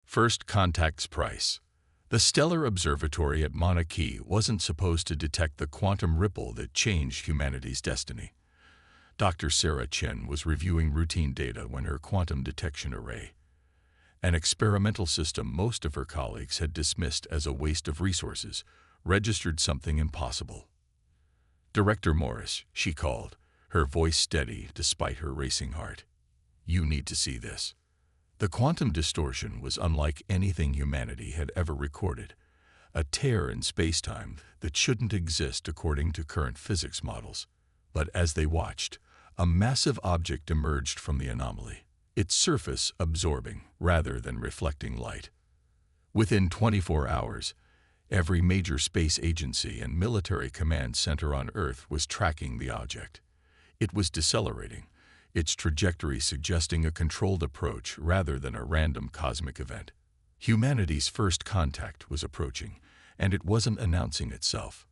First contact's price. The stellar observatory at Mauna Kea wasn't supposed to detect the quantum ripple that changed humanity's destiny. Dr. Sarah Chen was reviewing routine data when her quantum detection array, an experimental system most of her colleagues had dismissed as a waste of resources, registered something impossible. "Director Morris," she called, her voice steady despite her racing heart. "You need to see this." The quantum distortion was unlike anything humanity had ever recorded, a tear in space-time that shouldn't exist according to current physics models. But as they watched, a massive object emerged from the anomaly, its surface absorbing rather than reflecting light. Within 24 hours, every major space agency and military command center on Earth was tracking the object. It was decelerating, its trajectory suggesting a controlled approach rather than a random cosmic event. Humanity's first contact was approaching, and it wasn't announcing itself.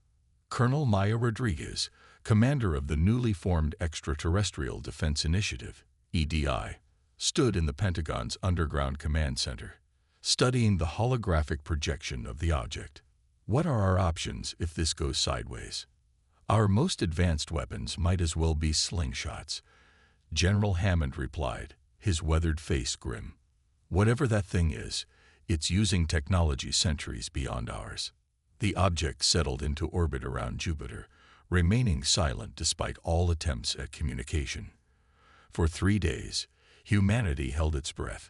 Colonel Maya Rodriguez, commander of the newly formed Extraterrestrial Defense Initiative, EDI, stood in the Pentagon's underground command center, studying the holographic projection of the object. "What are our options if this goes sideways?" "Our most advanced weapons might as well be slingshots," General Hammond replied, his weathered face grim. "Whatever that thing is, it's using technology centuries beyond ours." The object settled into orbit around Jupiter, remaining silent despite all attempts at communication. For 3 days, humanity held its breath.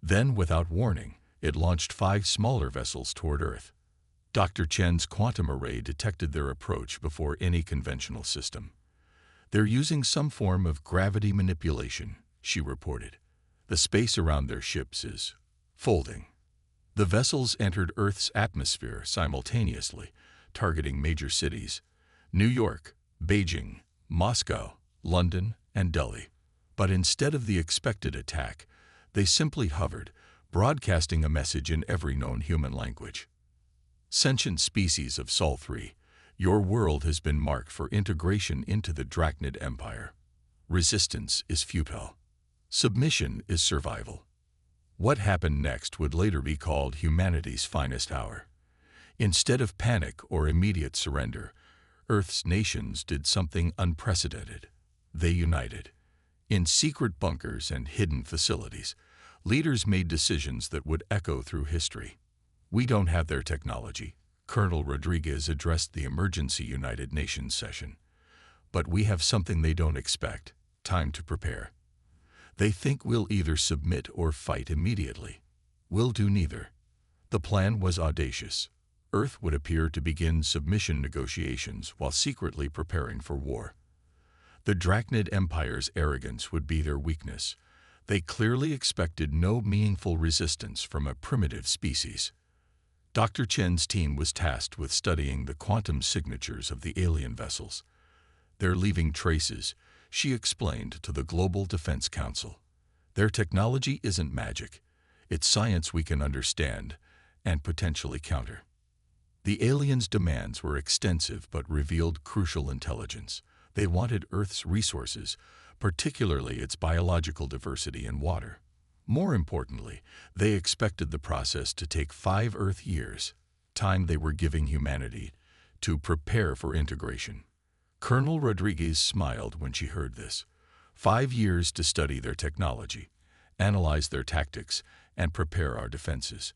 Then, without warning, it launched 5 smaller vessels toward Earth. Dr. Chen's quantum array detected their approach before any conventional system. "They're using some form of gravity manipulation," she reported. "The space around their ships is folding." The vessels entered Earth's atmosphere simultaneously, targeting major cities: New York, Beijing, Moscow, London, and Delhi. But instead of the expected attack, they simply hovered, broadcasting a message in every known human language. "Sentient species of Sol 3, your world has been marked for integration into the Galactic Empire. Resistance is futile. Submission is survival." What happened next would later be called humanity's finest hour. Instead of panic or immediate surrender, Earth's nations did something unprecedented. They united. In secret bunkers and hidden facilities, leaders made decisions that would echo through history. "We don't have their technology," Colonel Rodriguez addressed the emergency United Nations session. "But we have something they don't expect: time to prepare. They think we'll either submit or fight immediately. We'll do neither." The plan was audacious. Earth would appear to begin submission negotiations while secretly preparing for war. The Galactic Empire's arrogance would be their weakness. They clearly expected no meaningful resistance from a primitive species. Dr. Chen's team was tasked with studying the quantum signatures of the alien vessels. "They're leaving traces," she explained to the Global Defense Council. "Their technology isn't magic. It's science we can understand and potentially counter." The aliens' demands were extensive but revealed crucial intelligence. They wanted Earth's resources, particularly its biological diversity and water. More importantly, they expected the process to take 5 Earth years, time they were giving humanity to prepare for integration. Colonel Rodriguez smiled when she heard this. 5 years to study their technology, analyze their tactics, and prepare our defenses.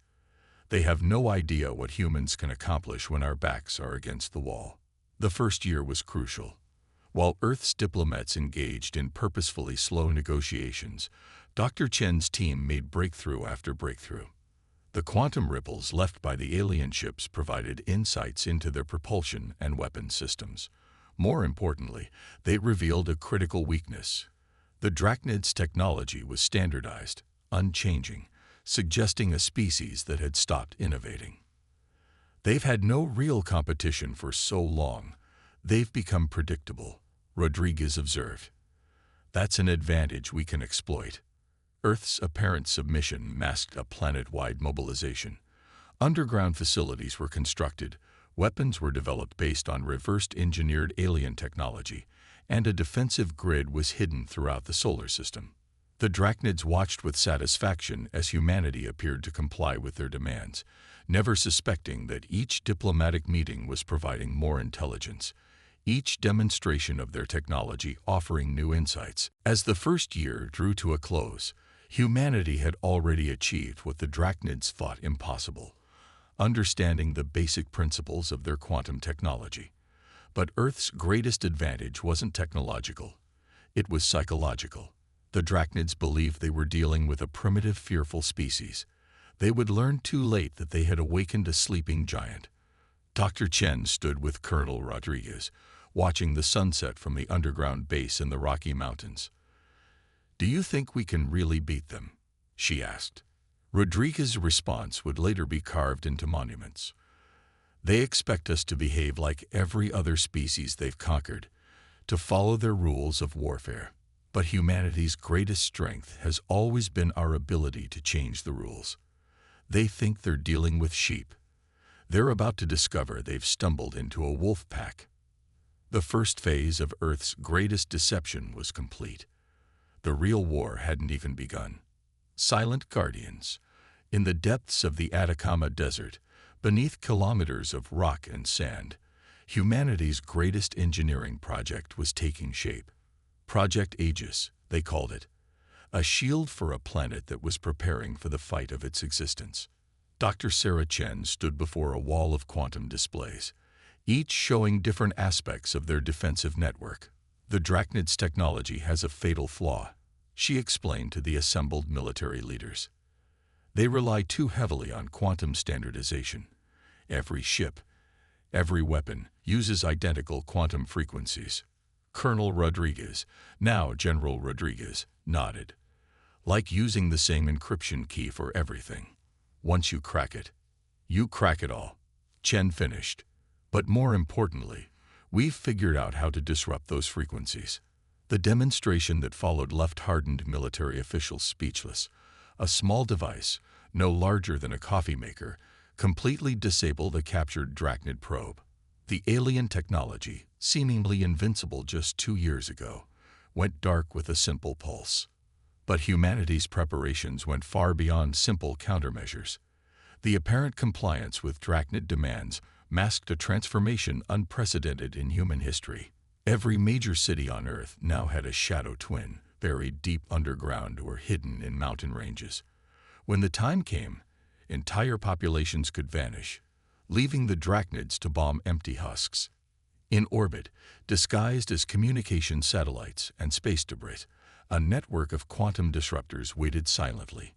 They have no idea what humans can accomplish when our backs are against the wall. The first year was crucial. While Earth's diplomats engaged in purposefully slow negotiations, Dr. Chen's team made breakthrough after breakthrough. The quantum ripples left by the alien ships provided insights into their propulsion and weapon systems. More importantly, they revealed a critical weakness. The Drachnid's technology was standardized, unchanging, suggesting a species that had stopped innovating. "They've had no real competition for so long. They've become predictable," Rodriguez observed. "That's an advantage we can exploit." Earth's apparent submission masked a planet-wide mobilization. Underground facilities were constructed, weapons were developed based on reversed-engineered alien technology, and a defensive grid was hidden throughout the solar system. The Drachnids watched with satisfaction as humanity appeared to comply with their demands, never suspecting that each diplomatic meeting was providing more intelligence, each demonstration of their technology offering new insights. As the first year drew to a close, humanity had already achieved what the Drachnids thought impossible, understanding the basic principles of their quantum technology. But Earth's greatest advantage wasn't technological, it was psychological. The Drachnids believed they were dealing with a primitive, fearful species. They would learn too late that they had awakened a sleeping giant. Dr. Chen stood with Colonel Rodriguez, watching the sunset from the underground base in the Rocky Mountains. "Do you think we can really beat them?" she asked. Rodriguez's response would later be carved into monuments. "They expect us to behave like every other species they've conquered, to follow their rules of warfare. But humanity's greatest strength has always been our ability to change the rules. They think they're dealing with sheep. They're about to discover they've stumbled into a wolf pack." The first phase of Earth's greatest deception was complete. The real war hadn't even begun. Silent guardians. In the depths of the Atacama Desert, beneath kilometers of rock and sand, humanity's greatest engineering project was taking shape. Project Aegis, they called it, a shield for a planet that was preparing for the fight of its existence. Dr. Sarah Chen stood before a wall of quantum displays, each showing different aspects of their defensive network. "The Drachnid's technology has a fatal flaw," she explained to the assembled military leaders. "They rely too heavily on quantum standardization. Every ship, every weapon uses identical quantum frequencies." Colonel Rodriguez, now General Rodriguez, nodded. "Like using the same encryption key for everything. Once you crack it all," Chen finished. "But more importantly, we've figured out how to disrupt those frequencies." The demonstration that followed left hardened military officials speechless. A small device, no larger than a coffee maker, completely disabled a captured Drachnid probe. The alien technology, seemingly invincible just 2 years ago, went dark with a simple pulse. But humanity's preparations went far beyond simple countermeasures. The apparent compliance with Drachnid demands masked a transformation unprecedented in human history. Every major city on Earth now had a shadow twin, buried deep underground or hidden in mountain ranges. When the time came, entire populations could vanish, leaving the Drachnids to bomb empty husks. In orbit, disguised as communication satellites and space debris, a network of quantum disruptors waited silently.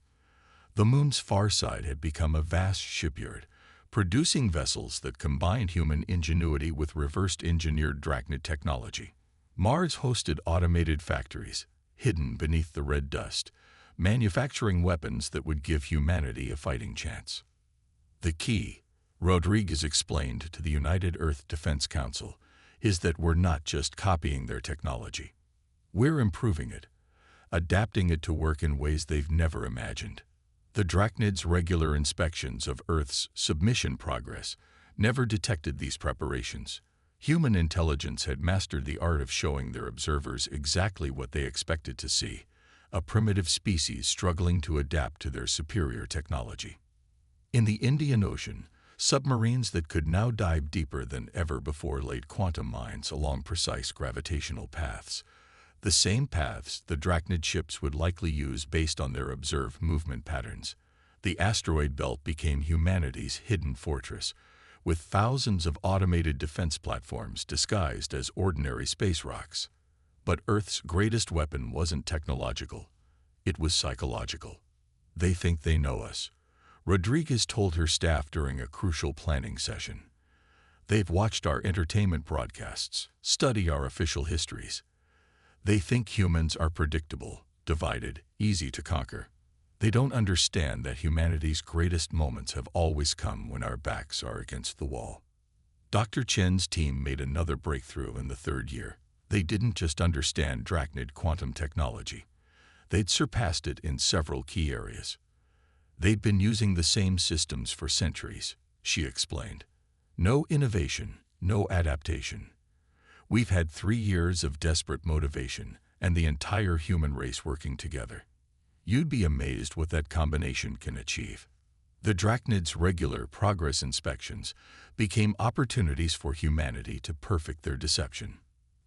The moon's far side had become a vast shipyard, producing vessels that combined human ingenuity with reversed engineered Drachnid technology. Mars hosted automated factories, hidden beneath the red dust, manufacturing weapons that would give humanity a fighting chance. "The key," Rodriguez explained to the United Earth Defense Council, "is that we're not just copying their technology. We're improving it, adapting it to work in ways they've never imagined." The Drachnids' regular inspections of Earth's submission progress never detected these preparations. Human intelligence had mastered the art of showing their observers exactly what they expected to see, a primitive species struggling to adapt to their superior technology. In the Indian Ocean, submarines that could now dive deeper than ever before laid quantum mines along precise gravitational paths, the same paths the Drachnid ships would likely use based on their observed movement patterns. The asteroid belt became humanity's hidden fortress, with thousands of automated defense platforms disguised as ordinary space rocks. But Earth's greatest weapon wasn't technological, it was psychological. "They think they know us," Rodriguez told her staff during a crucial planning session. "They've watched our entertainment broadcasts, study our official histories. They think humans are predictable, divided, easy to conquer. They don't understand that humanity's greatest moments have always come when our backs are against the wall." Dr. Chen's team made another breakthrough in the third year. They didn't just understand Drachnid quantum technology. They'd surpassed it in several key areas. "They'd been using the same systems for centuries," she explained. "No innovation, no adaptation. We've had 3 years of desperate motivation and the entire human race working together. You'd be amazed what that combination can achieve. The Drachnid's regular progress inspections became opportunities for humanity to perfect their deception.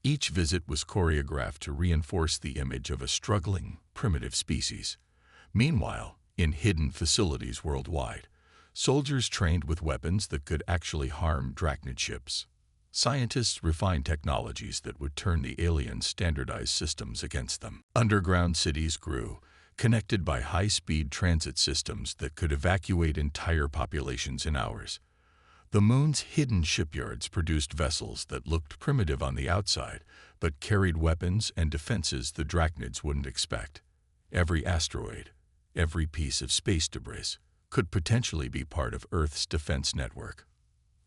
Each visit was choreographed to reinforce the image of a struggling, primitive species. Meanwhile, in hidden facilities worldwide, soldiers trained with weapons that could actually harm Drachnid ships. Scientists refined technologies that would turn the aliens' standardized systems against them. Underground cities grew, connected by high-speed transit systems that could evacuate entire populations in hours. The moon's hidden shipyards produced vessels that looked primitive on the outside, but carried weapons and defenses the Drachnids wouldn't expect. Every asteroid, every piece of space debris, could potentially be part of Earth's defense network.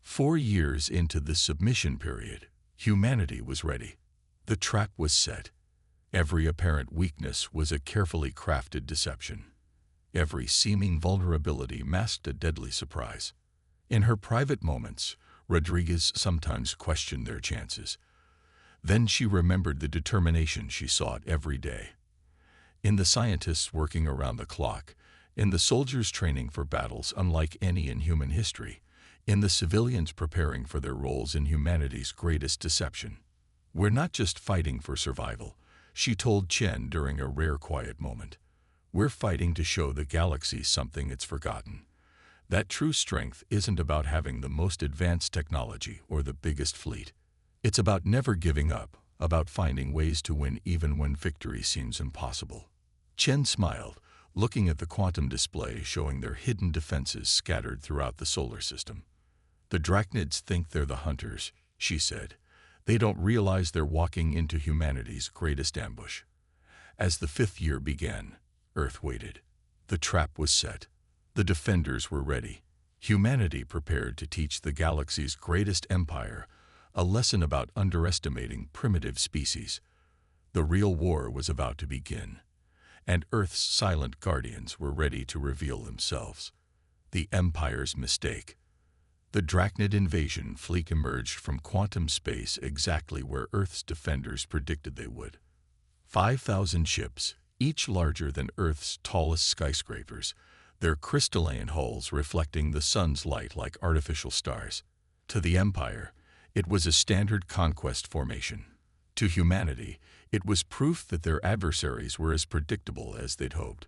4 years into the submission period, humanity was ready. The trap was set. Every apparent weakness was a carefully crafted deception. Every seeming vulnerability masked a deadly surprise. In her private moments, Rodriguez sometimes questioned their chances. Then she remembered the determination she sought every day. In the scientists working around the clock, in the soldiers training for battles unlike any in human history, in the civilians preparing for their roles in humanity's greatest deception. We're not just fighting for survival, she told Chen during a rare quiet moment. We're fighting to show the galaxy something it's forgotten. That true strength isn't about having the most advanced technology or the biggest fleet. It's about never giving up, about finding ways to win even when victory seems impossible. Chen smiled, looking at the quantum display showing their hidden defenses scattered throughout the solar system. The Drachnids think they're the hunters, she said. They don't realize they're walking into humanity's greatest ambush. As the 5th year began, Earth waited. The trap was set. The defenders were ready. Humanity prepared to teach the galaxy's greatest empire a lesson about underestimating primitive species. The real war was about to begin, and Earth's silent guardians were ready to reveal themselves. The Empire's mistake. The Drachnid invasion fleet emerged from quantum space exactly where Earth's defenders predicted they would. 5,000 ships, each larger than Earth's tallest skyscrapers, their crystalline hulls reflecting the sun's light like artificial stars. To the Empire, it was a standard conquest formation. To humanity, it was proof that their adversaries were as predictable as they'd hoped.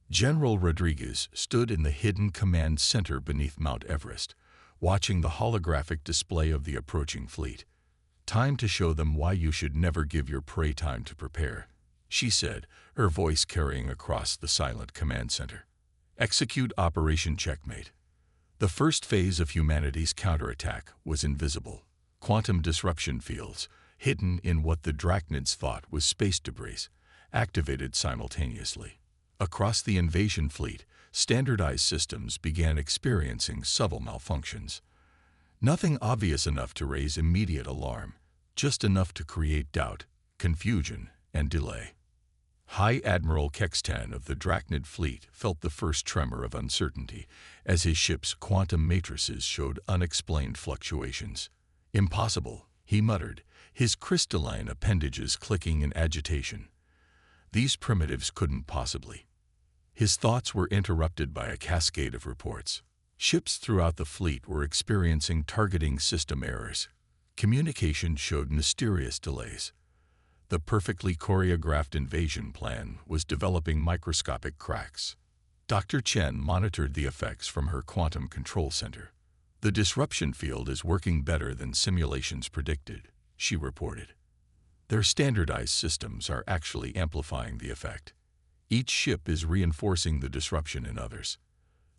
General Rodriguez stood in the hidden command center beneath Mount Everest, watching the holographic display of the approaching fleet. Time to show them why you should never give your prey time to prepare, she said, her voice carrying across the silent command center. Execute Operation Checkmate. The first phase of humanity's counterattack was invisible. Quantum disruption fields, hidden in what the Drachnids thought was space debris, activated simultaneously. Across the invasion fleet, standardized systems began experiencing subtle malfunctions. Nothing obvious enough to raise immediate alarm, just enough to create doubt, confusion, and delay. High Admiral Kextan of the Drachnid fleet felt the first tremor of uncertainty as his ship's quantum matrices showed unexplained fluctuations. Impossible, he muttered, his crystalline appendages clicking in agitation. These primitives couldn't possibly. His thoughts were interrupted by a cascade of reports. Ships throughout the fleet were experiencing targeting system errors. Communication showed mysterious delays. The perfectly choreographed invasion plan was developing microscopic cracks. Dr. Chen monitored the effects from her quantum control center. The disruption field is working better than simulations predicted, she reported. Their standardized systems are actually amplifying the effect. Each ship is reinforcing the disruption in others.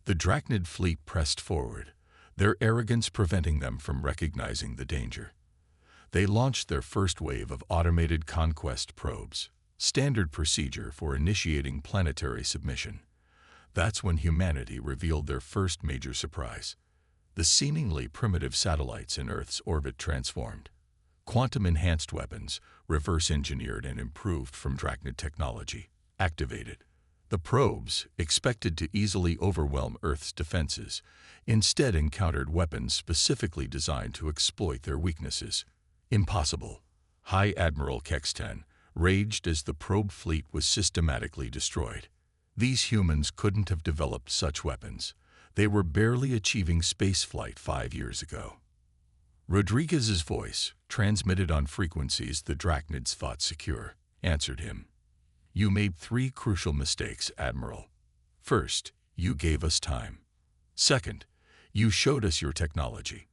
The Drachnid fleet pressed forward, their arrogance preventing them from recognizing the danger. They launched their first wave of automated conquest probes, standard procedure for initiating planetary submission. That's when humanity revealed their first major surprise. The seemingly primitive satellites in Earth's orbit transformed. Quantum-enhanced weapons, reverse-engineered and improved from Drachnid technology, activated. The probes, expected to easily overwhelm Earth's defenses, instead encountered weapons specifically designed to exploit their weaknesses. Impossible. High Admiral Kextan raged as the probe fleet was systematically destroyed. These humans couldn't have developed such weapons. They were barely achieving spaceflight 5 years ago. Rodriguez's voice, transmitted on frequencies the Drachnids thought secure, answered him. You made 3 crucial mistakes, Admiral. First, you gave us time. Second, you showed us your technology.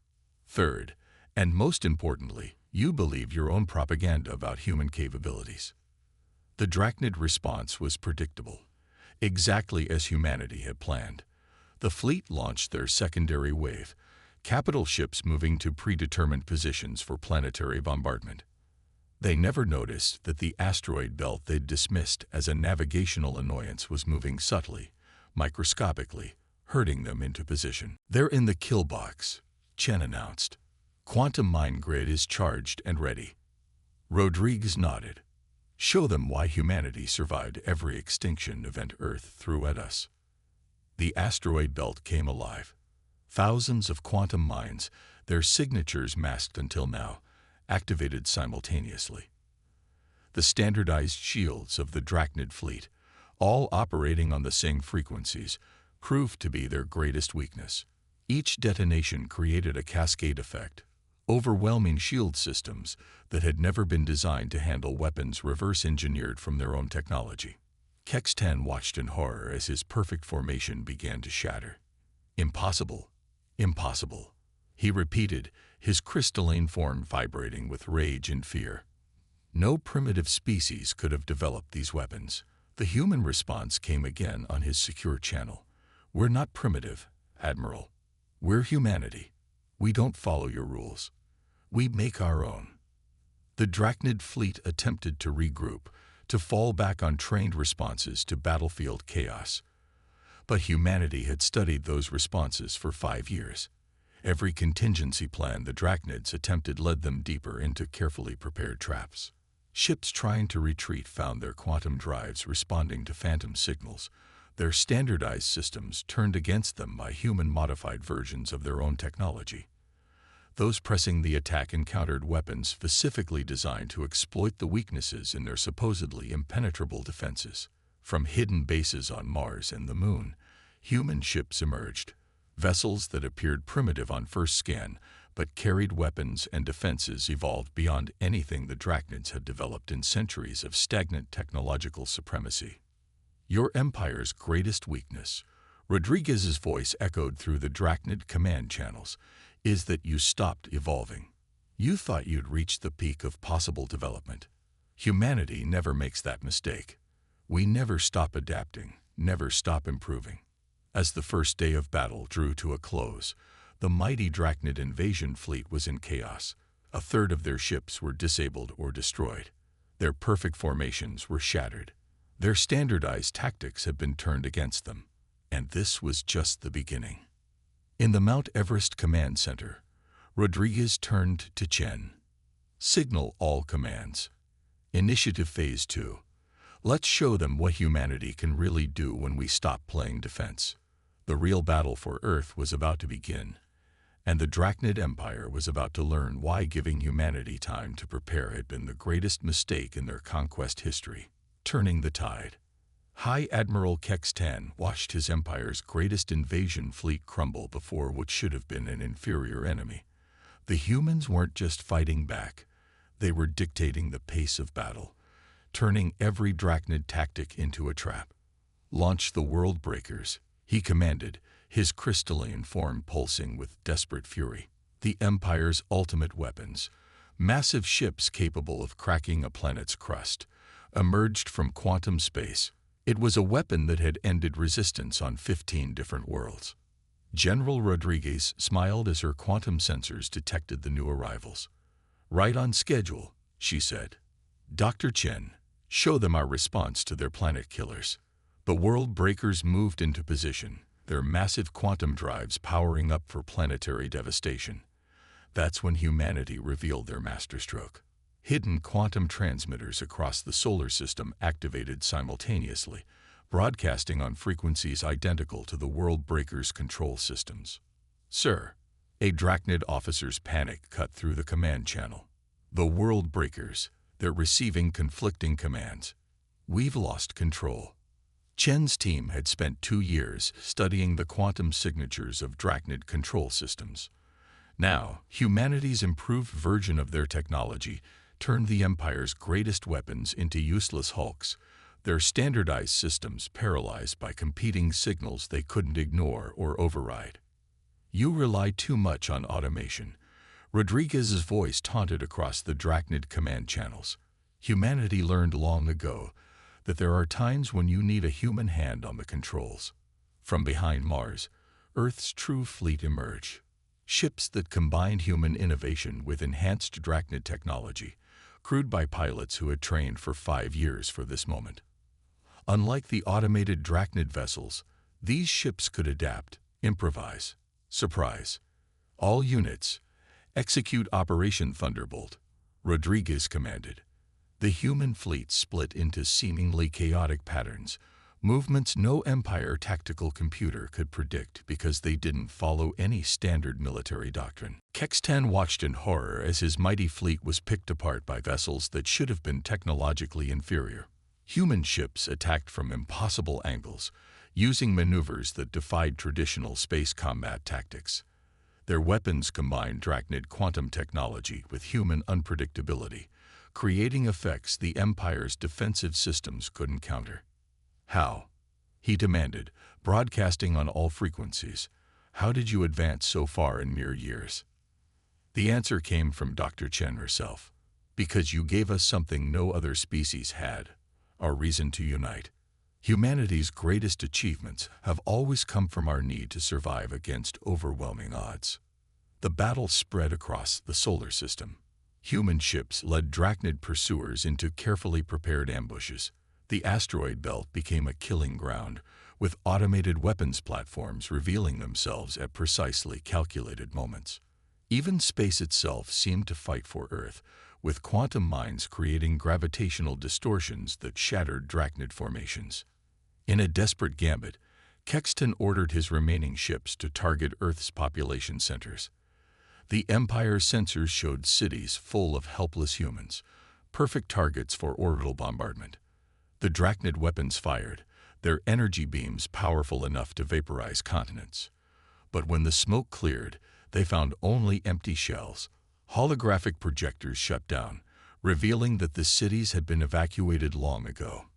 Third, and most importantly, you believed your own propaganda about human capabilities. The Drachnid response was predictable, exactly as humanity had planned. The fleet launched their secondary wave, capital ships moving to predetermined positions for planetary bombardment. They never noticed that the asteroid belt they'd dismissed as a navigational annoyance was moving subtly, microscopically, herding them into position. They're in the kill box, Chen announced. Quantum mine grid is charged and ready. Rodriguez nodded. Show them why humanity survived every extinction event Earth threw at us. The asteroid belt came alive. Thousands of quantum mines, their signatures masked until now, activated simultaneously. The standardized shields of the Drachnid fleet, all operating on the same frequencies, proved to be their greatest weakness. Each detonation created a cascade effect, overwhelming shield systems that had never been designed to handle weapons reverse-engineered from their own technology. Kex-10 watched in horror as his perfect formation began to shatter. Impossible, impossible, he repeated, his crystalline form vibrating with rage and fear. No primitive species could have developed these weapons. The human response came again on his secure channel. We're not primitive, Admiral. We're humanity. We don't follow your rules. We make our own. The Drachnid fleet attempted to regroup, to fall back on trained responses to battlefield chaos. But humanity had studied those responses for 5 years. Every contingency plan the Drachnids attempted led them deeper into carefully prepared traps. Ships trying to retreat found their quantum drives responding to phantom signals, their standardized systems turned against them by human-modified versions of their own technology. Those pressing the attack encountered weapons specifically designed to exploit the weaknesses in their supposedly impenetrable defenses. From hidden bases on Mars and the Moon, human ships emerged, vessels that appeared primitive on first scan, but carried weapons and defenses evolved beyond anything the Drachnids had developed in centuries of stagnant technological supremacy. Your Empire's greatest weakness, Rodriguez's voice echoed through the Drachnid command channels, is that you stopped evolving. You thought you'd reached the peak of possible development. Humanity never makes that mistake. We never stop adapting, never stop improving. As the first day of battle drew to a close, the mighty Drachnid invasion fleet was in chaos. A third of their ships were disabled or destroyed. Their perfect formations were shattered. Their standardized tactics had been turned against them. And this was just the beginning. In the Mount Everest Command Center, Rodriguez turned to Chen. Signal all commands. Initiative Phase 2. Let's show them what humanity can really do when we stop playing defense. The real battle for Earth was about to begin, and the Drachnid Empire was about to learn why giving humanity time to prepare had been the greatest mistake in their conquest history. Turning the tide. High Admiral Kex-10 watched his empire's greatest invasion fleet crumble before what should have been an inferior enemy. The humans weren't just fighting back. They were dictating the pace of battle, turning every Drachnid tactic into a trap. Launch the world breakers, he commanded, his crystalline form pulsing with desperate fury. The Empire's ultimate weapons, massive ships capable of cracking a planet's crust, emerged from quantum space. It was a weapon that had ended resistance on 15 different worlds. General Rodriguez smiled as her quantum sensors detected the new arrivals. Right on schedule, she said. Dr. Chen, show them our response to their planet killers. The world breakers moved into position, their massive quantum drives powering up for planetary devastation. That's when humanity revealed their masterstroke. Hidden quantum transmitters across the solar system activated simultaneously, broadcasting on frequencies identical to the world breakers' control systems. Sir, a Drachnid officer's panic cut through the command channel. The world breakers, they're receiving conflicting commands. We've lost control. Chen's team had spent 2 years studying the quantum signatures of Drachnid control systems. Now, humanity's improved version of their technology turned the Empire's greatest weapons into useless hulks, their standardized systems paralyzed by competing signals they couldn't ignore or override. "You rely too much on automation," Rodriguez's voice taunted across the Drachnid command channels. "Humanity learned long ago that there are times when you need a human hand on the controls." From behind Mars, Earth's true fleet emerged. Ships that combined human innovation with enhanced Drachnid technology, crewed by pilots who had trained for 5 years for this moment. Unlike the automated Drachnid vessels, these ships could adapt, improvise, surprise. "All units, execute Operation Thunderbolt," Rodriguez commanded. The human fleet split into seemingly chaotic patterns, movements no Empire tactical computer could predict because they didn't follow any standard military doctrine. Kextan watched in horror as his mighty fleet was picked apart by vessels that should have been technologically inferior. Human ships attacked from impossible angles, using maneuvers that defied traditional space combat tactics. Their weapons combined Drachnid quantum technology with human unpredictability, creating effects the Empire's defensive systems couldn't counter. "How?" he demanded, broadcasting on all frequencies. "How did you advance so far in mere years?" The answer came from Dr. Chen herself. "Because you gave us something no other species had, our reason to unite. Humanity's greatest achievements have always come from our need to survive against overwhelming odds." The battle spread across the solar system. Human ships led Drachnid pursuers into carefully prepared ambushes. The asteroid belt became a killing ground, with automated weapons platforms revealing themselves at precisely calculated moments. Even space itself seemed to fight for Earth, with quantum mines creating gravitational distortions that shattered Drachnid formations. In a desperate gambit, Kextan ordered his remaining ships to target Earth's population centers. The Empire's sensors showed cities full of helpless humans, perfect targets for orbital bombardment. The Drachnid weapons fired, their energy beams powerful enough to vaporize continents. But when the smoke cleared, they found only empty shells. Holographic projectors shut down, revealing that the cities had been evacuated long ago.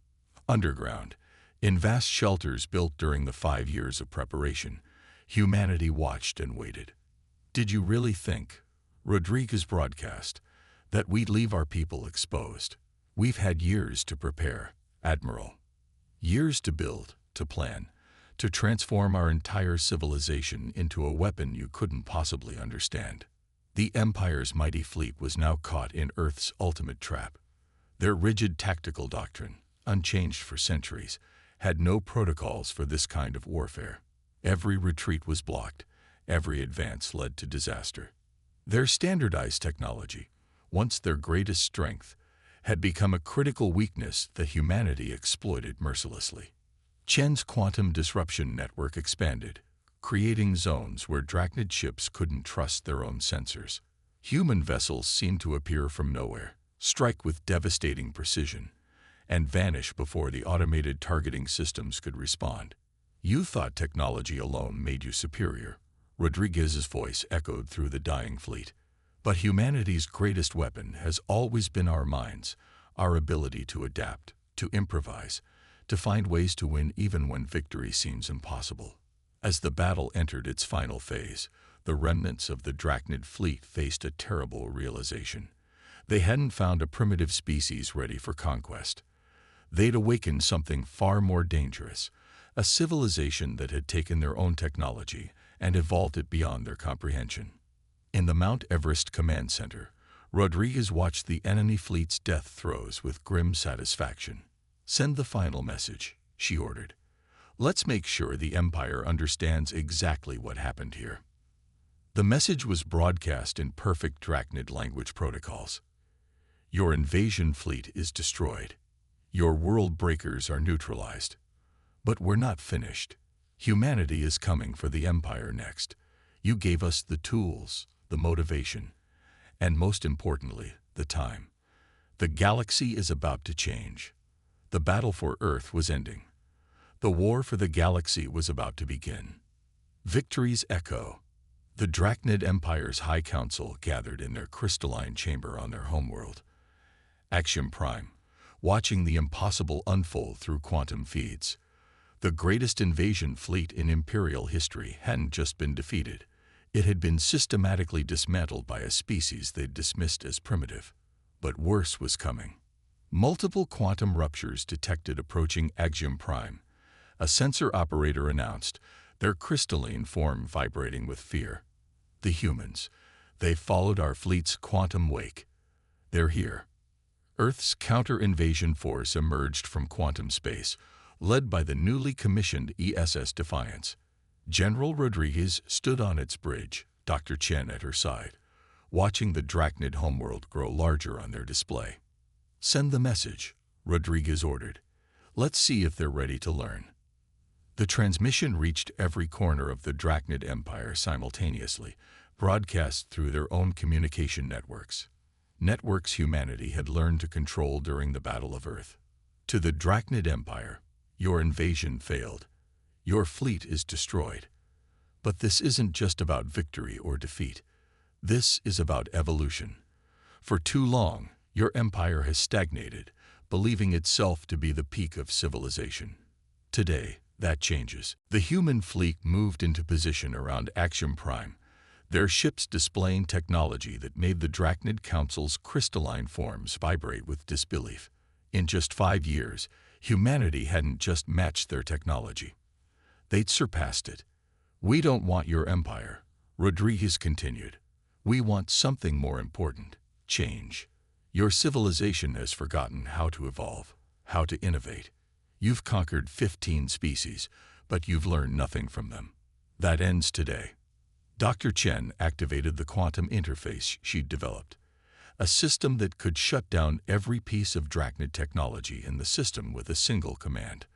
Underground, in vast shelters built during the 5 years of preparation, humanity watched and waited. "Did you really think," Rodriguez broadcast, "that we'd leave our people exposed? We've had years to prepare, Admiral. Years to build, to plan, to transform our entire civilization into a weapon you couldn't possibly understand." The Empire's mighty fleet was now caught in Earth's ultimate trap. Their rigid tactical doctrine, unchanged for centuries, had no protocols for this kind of warfare. Every retreat was blocked. Every advance led to disaster. Their standardized technology, once their greatest strength, had become a critical weakness that humanity exploited mercilessly. Chen's quantum disruption network expanded, creating zones where Drachnid ships couldn't trust their own sensors. Human vessels seemed to appear from nowhere, strike with devastating precision, and vanish before the automated targeting systems could respond. "You thought technology alone made you superior," Rodriguez's voice echoed through the dying fleet. "But humanity's greatest weapon has always been our minds, our ability to adapt, to improvise, to find ways to win even when victory seems impossible." As the battle entered its final phase, the remnants of the Drachnid fleet faced a terrible realization. They hadn't found a primitive species ready for conquest. They'd awakened something far more dangerous, a civilization that had taken their own technology and evolved it beyond their comprehension. In the Mount Everest Command Center, Rodriguez watched the enemy fleet's death throes with grim satisfaction. "Send the final message," she ordered. "Let's make sure the Empire understands exactly what happened here." The message was broadcast in perfect Drachnid language protocols. "Your invasion fleet is destroyed. Your world breakers are neutralized. But we're not finished. Humanity is coming for the Empire next. You gave us the tools, the motivation, and most importantly, the time. The galaxy is about to change. The battle for Earth was ending. The war for the galaxy was about to begin. Victory's echo. The Drachnid Empire's High Council gathered in their crystalline chamber on their homeworld, Axiom Prime, watching the impossible unfold through quantum feeds. The greatest invasion fleet in Imperial history hadn't just been defeated. It had been systematically dismantled by a species they'd dismissed as primitive. But worse was coming. Multiple quantum ruptures detected approaching Axiom Prime. A sensor operator announced, their crystalline form vibrating with fear. The humans. They followed our fleet's quantum wake. They're here. Earth's counter-invasion force emerged from quantum space, led by the newly commissioned ESS Defiance. General Rodriguez stood on its bridge, Dr. Chen at her side, watching the Drachnid homeworld grow larger on their display. Send the message, Rodriguez ordered. Let's see if they're ready to learn. The transmission reached every corner of the Drachnid Empire simultaneously, broadcast through their own communication networks. Networks humanity had learned to control during the Battle of Earth. To the Drachnid Empire, your invasion failed. Your fleet is destroyed. But this isn't just about victory or defeat. This is about evolution. For too long, your empire has stagnated, believing itself to be the peak of civilization. Today, that changes. The human fleet moved into position around Axiom Prime, their ships displaying technology that made the Drachnid Council's crystalline forms vibrate with disbelief. In just 5 years, humanity hadn't just matched their technology. They'd surpassed it. We don't want your empire, Rodriguez continued. We want something more important, change. Your civilization has forgotten how to evolve, how to innovate. You've conquered 15 species, but you've learned nothing from them. That ends today. Dr. Chen activated the quantum interface she'd developed, a system that could shut down every piece of Drachnid technology in the system with a single command.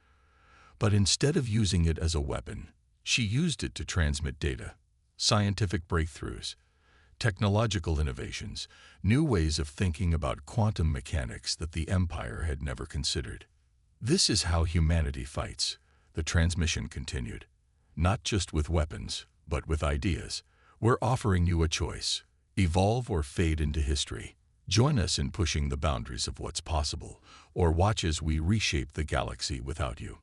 But instead of using it as a weapon, she used it to transmit data, scientific breakthroughs, technological innovations, new ways of thinking about quantum mechanics that the Empire had never considered. This is how humanity fights, the transmission continued. Not just with weapons, but with ideas. We're offering you a choice. Evolve or fade into history. Join us in pushing the boundaries of what's possible, or watch as we reshape the galaxy without you.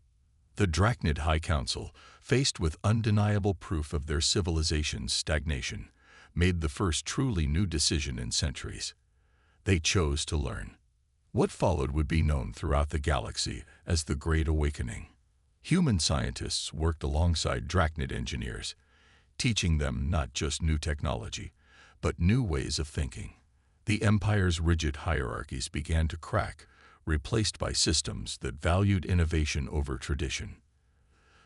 The Drachnid High Council, faced with undeniable proof of their civilization's stagnation, made the first truly new decision in centuries. They chose to learn. What followed would be known throughout the galaxy as the Great Awakening. Human scientists worked alongside Drachnid engineers, teaching them not just new technology, but new ways of thinking. The Empire's rigid hierarchies began to crack, replaced by systems that valued innovation over tradition.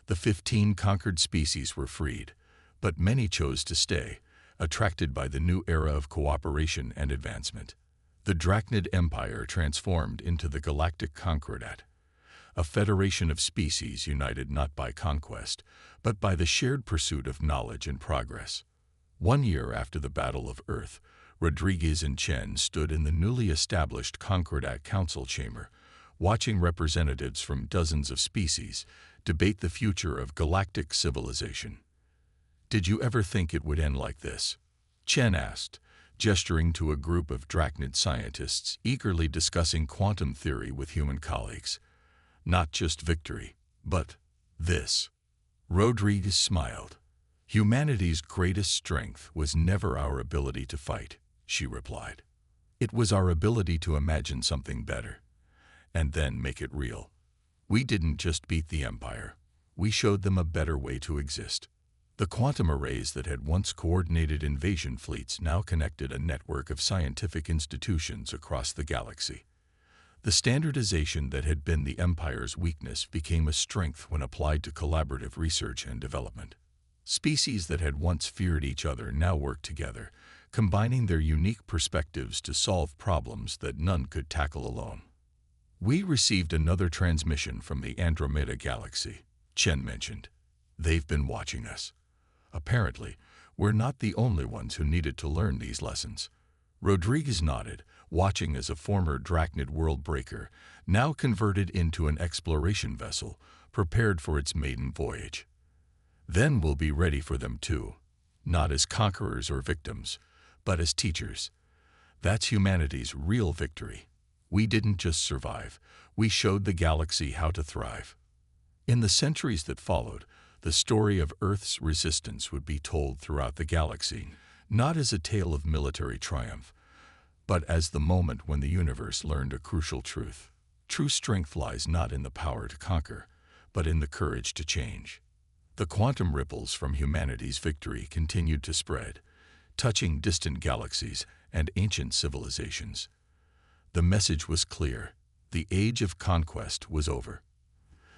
The 15 conquered species were freed, but many chose to stay, attracted by the new era of cooperation and advancement. The Drachnid Empire transformed into the Galactic Concordat, a federation of species united not by conquest, but by the shared pursuit of knowledge and progress. 1 year after the Battle of Earth, Rodriguez and Chen stood in the newly established Concordat Council chamber, watching representatives from dozens of species debate the future of galactic civilization. Did you ever think it would end like this? Chen asked, gesturing to a group of Drachnid scientists eagerly discussing quantum theory with human colleagues. Not just victory, but this. Rodriguez smiled. Humanity's greatest strength was never our ability to fight, she replied. It was our ability to imagine something better, and then make it real. We didn't just beat the Empire, we showed them a better way to exist. The quantum arrays that had once coordinated invasion fleets now connected a network of scientific institutions across the galaxy. The standardization that had been the Empire's weakness became a strength when applied to collaborative research and development. Species that had once feared each other now worked together, combining their unique perspectives to solve problems that none could tackle alone. We received another transmission from the Andromeda Galaxy, Chen mentioned. They've been watching us. Apparently, we're not the only ones who needed to learn these lessons. Rodriguez nodded, watching as a former Drachnid world breaker, now converted into an exploration vessel, prepared for its maiden voyage. Then we'll be ready for them too, not as conquerors or victims, but as teachers. That's humanity's real victory. We didn't just survive, we showed the galaxy how to thrive. In the centuries that followed, the story of Earth's resistance would be told throughout the galaxy, not as a tale of military triumph, but as the moment when the universe learned a crucial truth. True strength lies not in the power to conquer, but in the courage to change. The quantum ripples from humanity's victory continued to spread, touching distant galaxies and ancient civilizations. The message was clear: the age of conquest was over.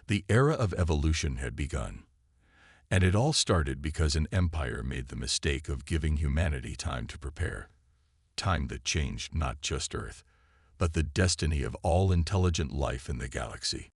The era of evolution had begun. And it all started because an empire made the mistake of giving humanity time to prepare. Time that changed not just Earth, but the destiny of all intelligent life in the galaxy.